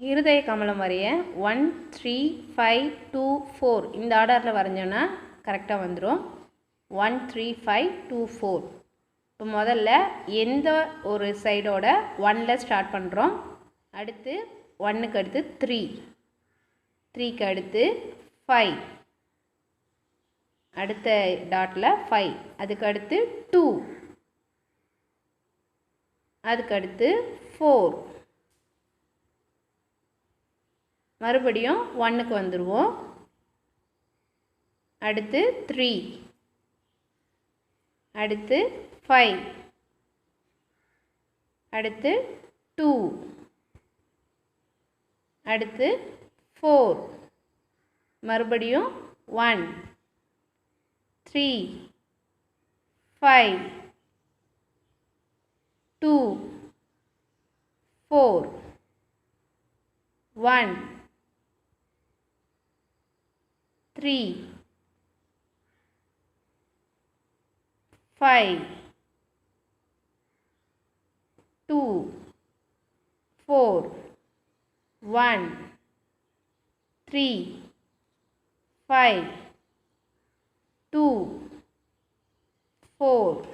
இருதய கமலம் வரைய 1 3 5 2 4 இந்த ஆர்டரில் வரைஞ்சோன்னா கரெக்டாக வந்துடும். 1 3 5 2 4. இப்போ முதல்ல எந்த ஒரு சைடோட 1ல் ஸ்டார்ட் பண்ணுறோம். அடுத்து 1க்கு அடுத்து 3, 3க்கு அடுத்து 5, அடுத்த டாட்டில் 5, அதுக்கு அடுத்து 2, அதுக்கு அடுத்து 4, மறுபடியும் 1க்கு வந்துடுவோம். அடுத்து 3, அடுத்து 5, அடுத்து 2, அடுத்து 4, மறுபடியும் 1, 3, 5, 2, 4, 1, 3, 5, 2, 4, 1, 3, 5, 2, 4,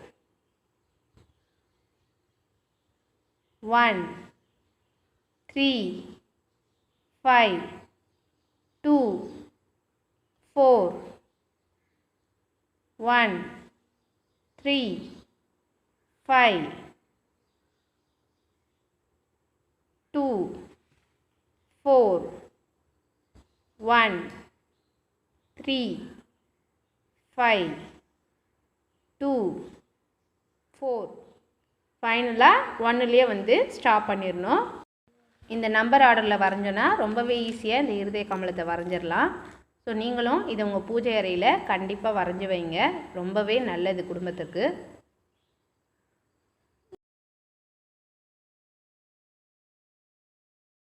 1, 3, 5, 2, 4, 1, 3, 5, 2, 4, 1, 3, 5, 2, 4. ஃபைனலாக 1லேயே வந்து ஸ்டாப் பண்ணிடணும். இந்த நம்பர் ஆர்டரில் வரைஞ்சோன்னா ரொம்பவே ஈஸியாக இந்த இருதய கமலத்தை வரைஞ்சிடலாம். ஸோ நீங்களும் இதை உங்கள் பூஜை அறையில் கண்டிப்பாக வரைஞ்சி வைங்க. ரொம்பவே நல்லது குடும்பத்துக்கு.